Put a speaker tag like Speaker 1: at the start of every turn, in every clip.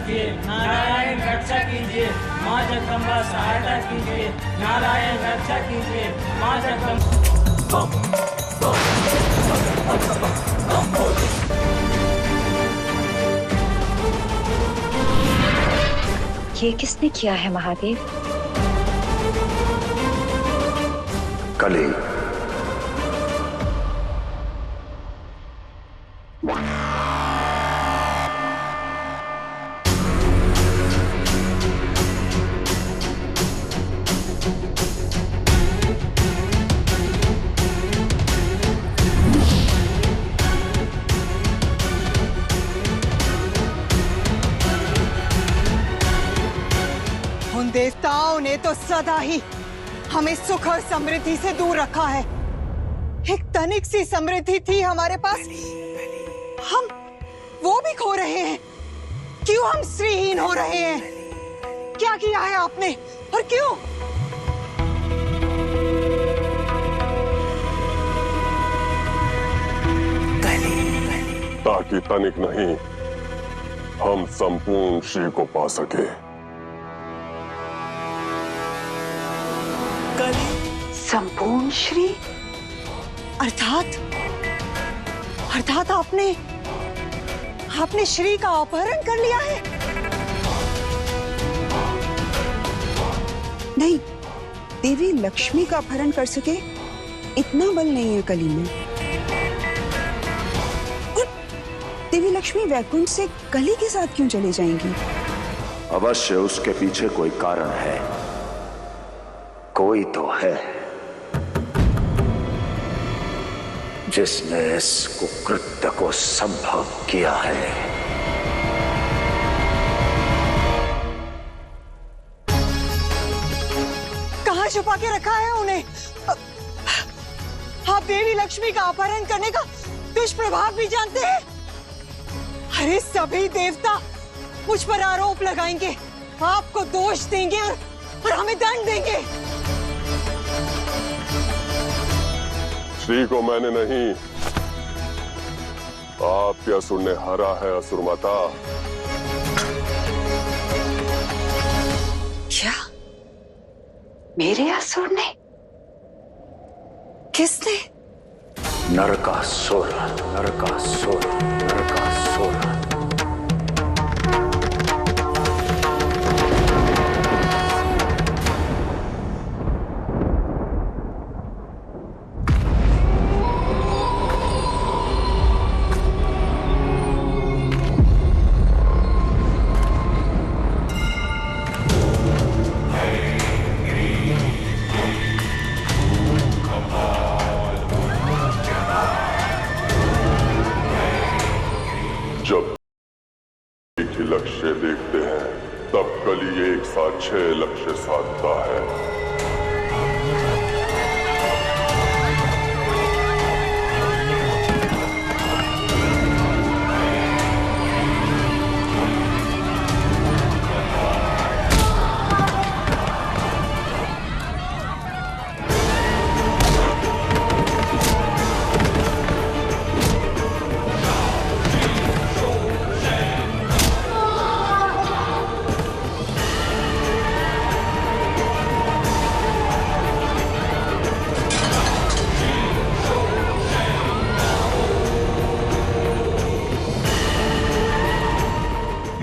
Speaker 1: कीजिए, नारायण रक्षा कीजिए, माँ जगदम्बा सहायता कीजिए, नारायण रक्षा कीजिए, माँ जगदम्बा।
Speaker 2: ये किसने किया है महादेव?
Speaker 3: कली।
Speaker 4: उन देवताओं ने तो सदा ही हमें सुख और समृद्धि से दूर रखा है। एक तनिक सी समृद्धि थी हमारे पास, हम वो भी खो रहे हैं। क्यों हम श्रीहीन हो रहे हैं? क्या किया है आपने और क्यों?
Speaker 5: ताकि तनिक नहीं, हम संपूर्ण श्री को पा सके।
Speaker 4: संपूर्ण श्री अर्थात आपने श्री का अपहरण कर लिया है?
Speaker 6: नहीं, देवी लक्ष्मी का अपहरण कर सके इतना बल नहीं है कली में। और देवी लक्ष्मी वैकुंठ से कली के साथ क्यों चली जाएंगी?
Speaker 3: अवश्य उसके पीछे कोई कारण है, कोई तो है जिसने इस कुकृत्य को संभव किया है।
Speaker 4: कहाँ छुपा के रखा है उन्हें? आप देवी लक्ष्मी का अपहरण करने का दुष्प्रभाव भी जानते हैं। अरे सभी देवता मुझ पर आरोप लगाएंगे, आपको दोष देंगे और हमें दंड देंगे।
Speaker 5: श्री को मैंने नहीं, आपके असुर ने हरा है असुर माता।
Speaker 6: क्या मेरे असुर ने? किसने?
Speaker 3: नरकासुर, नरकासुर, नरकासुर।
Speaker 5: जब एक ही लक्ष्य देखते हैं, तब कली एक साथ 6 लक्ष्य साधता है।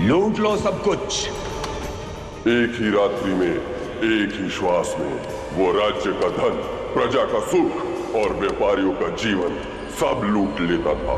Speaker 7: लूट लो सब कुछ।
Speaker 5: एक ही रात्रि में, एक ही श्वास में वो राज्य का धन, प्रजा का सुख और व्यापारियों का जीवन सब लूट लेता था।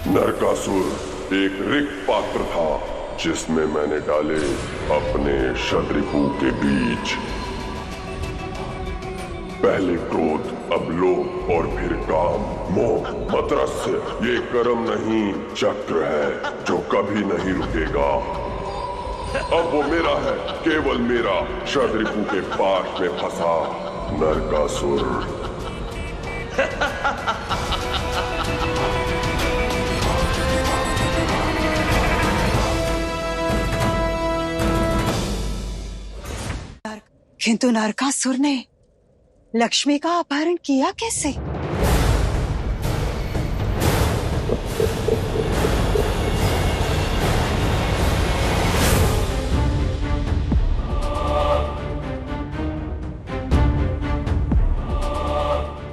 Speaker 5: नरकासुर एक रिक्त पात्र था जिसमें मैंने डाले अपने शत्रुओं के बीज। पहले क्रोध, अब लोभ और फिर काम, मोह, मत्सर्य। ये कर्म नहीं, चक्र है जो कभी नहीं रुकेगा। अब वो मेरा है, केवल मेरा, शतरिपु के पाश में फंसा नरकासुर।
Speaker 4: किंतु नरकासुर ने लक्ष्मी का अपहरण किया कैसे?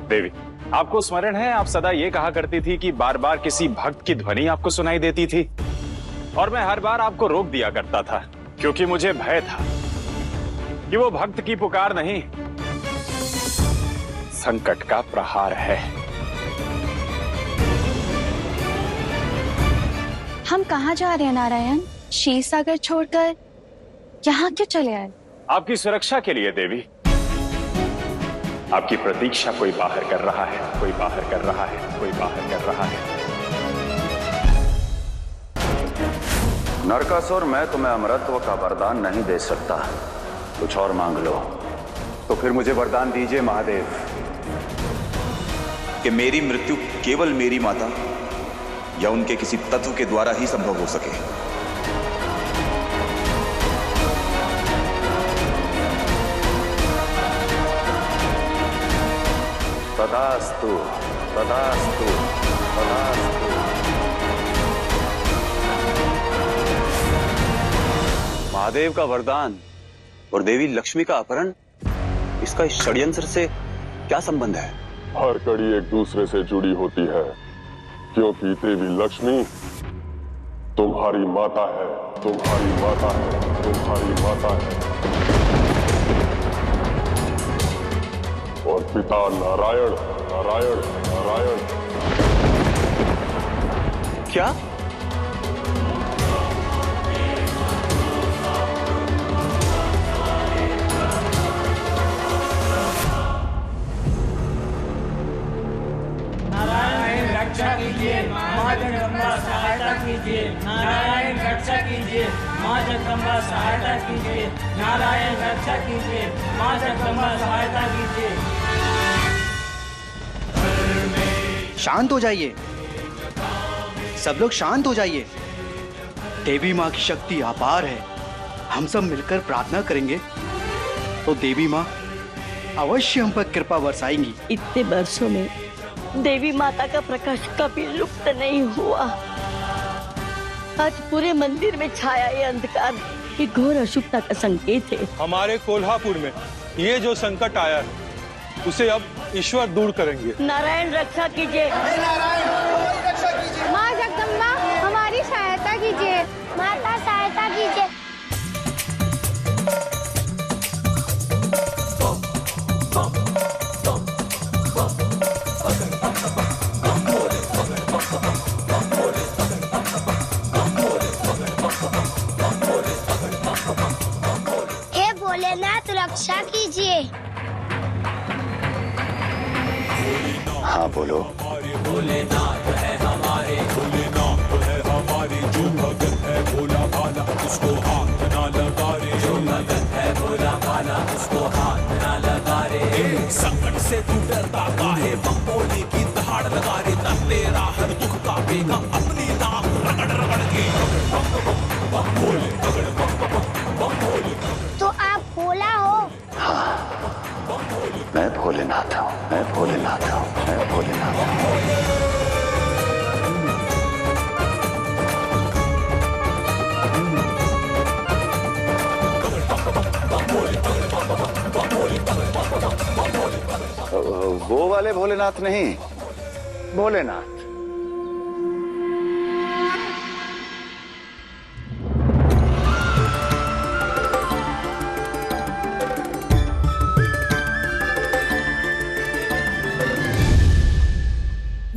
Speaker 8: देवी, आपको स्मरण है, आप सदा ये कहा करती थी कि बार बार किसी भक्त की ध्वनि आपको सुनाई देती थी और मैं हर बार आपको रोक दिया करता था, क्योंकि मुझे भय था कि वो भक्त की पुकार नहीं, संकट का प्रहार है।
Speaker 2: हम कहाँ जा रहे हैं नारायण? क्षीर सागर छोड़कर यहाँ क्यों चले आए?
Speaker 8: आपकी सुरक्षा के लिए देवी। आपकी प्रतीक्षा कोई बाहर कर रहा है, कोई बाहर कर रहा है, कोई बाहर कर रहा है।
Speaker 3: नरकासुर, मैं तुम्हें अमरत्व का वरदान नहीं दे सकता, कुछ और मांग लो।
Speaker 7: तो फिर मुझे वरदान दीजिए महादेव कि मेरी मृत्यु केवल मेरी माता या उनके किसी तत्व के द्वारा ही संभव हो सके।
Speaker 3: तथास्तु, तथास्तु, तथास्तु।
Speaker 7: महादेव का वरदान और देवी लक्ष्मी का अपहरण, इसका इस षड्यंत्र से क्या संबंध है?
Speaker 5: हर कड़ी एक दूसरे से जुड़ी होती है, क्योंकि देवी लक्ष्मी तुम्हारी माता है, तुम्हारी माता है, तुम्हारी माता है, और पिता नारायण, नारायण, नारायण।
Speaker 7: क्या?
Speaker 1: नारायण रक्षा कीजिए, माँ जगदम्बा सहायता कीजिए। नारायण रक्षा कीजिए, माँ जगदम्बा सहायता कीजिए। नारायण रक्षा कीजिए, माँ जगदम्बा सहायता कीजिए।
Speaker 9: शांत हो जाइए, सब लोग शांत हो जाइए। देवी माँ की शक्ति अपार है, हम सब मिलकर प्रार्थना करेंगे तो देवी माँ अवश्य हम पर कृपा बरसाएंगी।
Speaker 10: इतने वर्षों में देवी माता का प्रकाश कभी लुप्त नहीं हुआ। आज पूरे मंदिर में छाया ये अंधकार, ये घोर अशुभता का संकेत है।
Speaker 11: हमारे कोल्हापुर में ये जो संकट आया है, उसे अब ईश्वर दूर करेंगे।
Speaker 10: नारायण रक्षा कीजिए,
Speaker 12: माँ जगदम्बा हमारी सहायता कीजिए, माता सहायता कीजिए। हे भोलेनाथ रक्षा कीजिए।
Speaker 3: हाँ बोलो।
Speaker 1: भोलेनाथ है हमारे, भोलेनाथ है हमारे, जो भगत है भोला भाला उसको हाथ ना लगा रे। जो भगत है भोला भाला उसको हाथ ना लगा रे। संकट से तू डरता काहे, बम भोले की दहाड़ लगा रे। ना तेरा हर दुख का बेगा अपनी नाम रगड़ रगड़ के। बम भोले रगड़ बम भोले।
Speaker 12: तो आप भोला हो?
Speaker 3: हाँ, मैं भोलेनाथ हूँ, मैं भोलेनाथ हूँ, मैं भोलेनाथ हूँ। वो वाले भोलेनाथ नहीं, भोलेनाथ।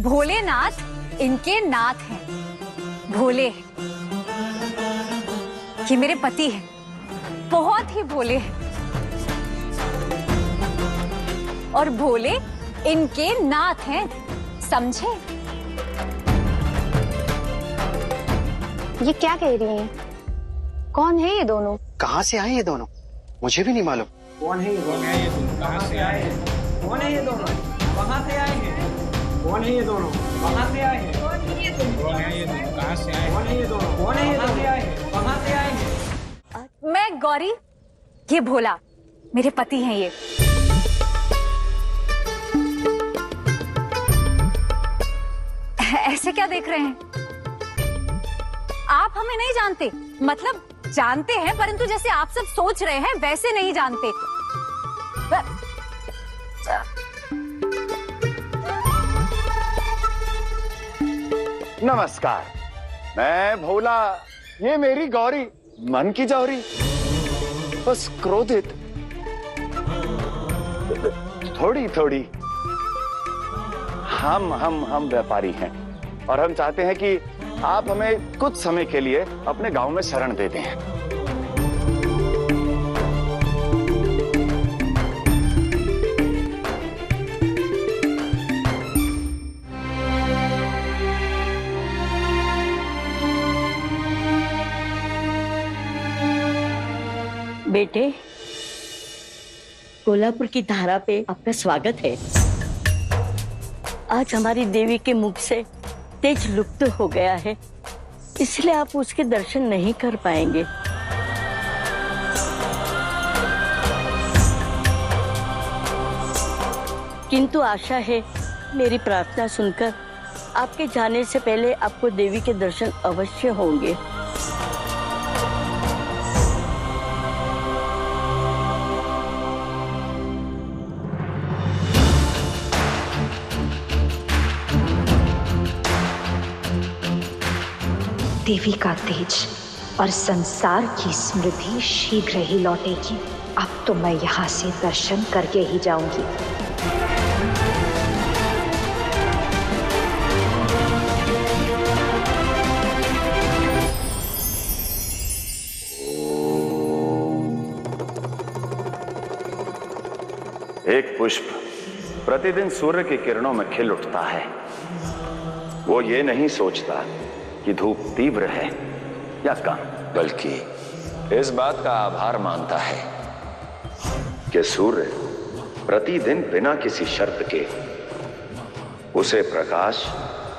Speaker 2: भोलेनाथ इनके नाथ हैं, भोले। ये मेरे पति हैं, बहुत ही भोले हैं।
Speaker 13: और भोले इनके नाथ हैं, समझे?
Speaker 2: ये क्या कह रही हैं? कौन है ये दोनों?
Speaker 9: कहाँ से आए ये दोनों? मुझे भी नहीं मालूम।
Speaker 14: कौन है ये दोनों? कहाँ से आए हैं? कौन है ये दोनों? कहाँ से आए हैं? कौन है ये दोनों? कहाँ से आए हैं? कौन है ये दोनों? कहाँ से आए हैं? कौन है ये दोनों? कौन है ये दोनों? कहाँ से आए हैं?
Speaker 13: मैं गौरी, ये भोला, मेरे पति हैं ये। ऐसे क्या देख रहे हैं? आप हमें नहीं जानते, मतलब जानते हैं परंतु जैसे आप सब सोच रहे हैं वैसे नहीं जानते।
Speaker 3: नमस्कार, मैं भोला, ये मेरी गौरी, मन की जौहरी, बस क्रोधित थोड़ी थोड़ी। हम व्यापारी हैं और हम चाहते हैं कि आप हमें कुछ समय के लिए अपने गांव में शरण दे दें।
Speaker 10: बेटे, कोल्हापुर की धारा पे आपका स्वागत है। आज हमारी देवी के मुख से तेज लुप्त हो गया है, इसलिए आप उसके दर्शन नहीं कर पाएंगे। किंतु आशा है मेरी प्रार्थना सुनकर आपके जाने से पहले आपको देवी के दर्शन अवश्य होंगे।
Speaker 15: देवी का तेज और संसार की स्मृति शीघ्र ही लौटेगी। अब तो मैं यहाँ से दर्शन करके ही जाऊंगी।
Speaker 3: एक पुष्प प्रतिदिन सूर्य की किरणों में खिल उठता है। वो ये नहीं सोचता कि धूप तीव्र है या कम, बल्कि इस बात का आभार मानता है कि सूर्य प्रतिदिन बिना किसी शर्त के उसे प्रकाश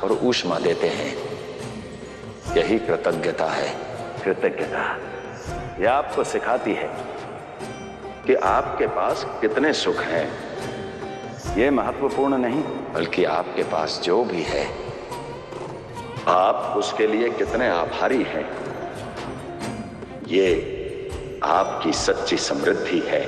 Speaker 3: और ऊष्मा देते हैं। यही कृतज्ञता है। कृतज्ञता यह आपको सिखाती है कि आपके पास कितने सुख हैं। यह महत्वपूर्ण नहीं, बल्कि आपके पास जो भी है आप उसके लिए कितने आभारी हैं। ये आपकी सच्ची समृद्धि है।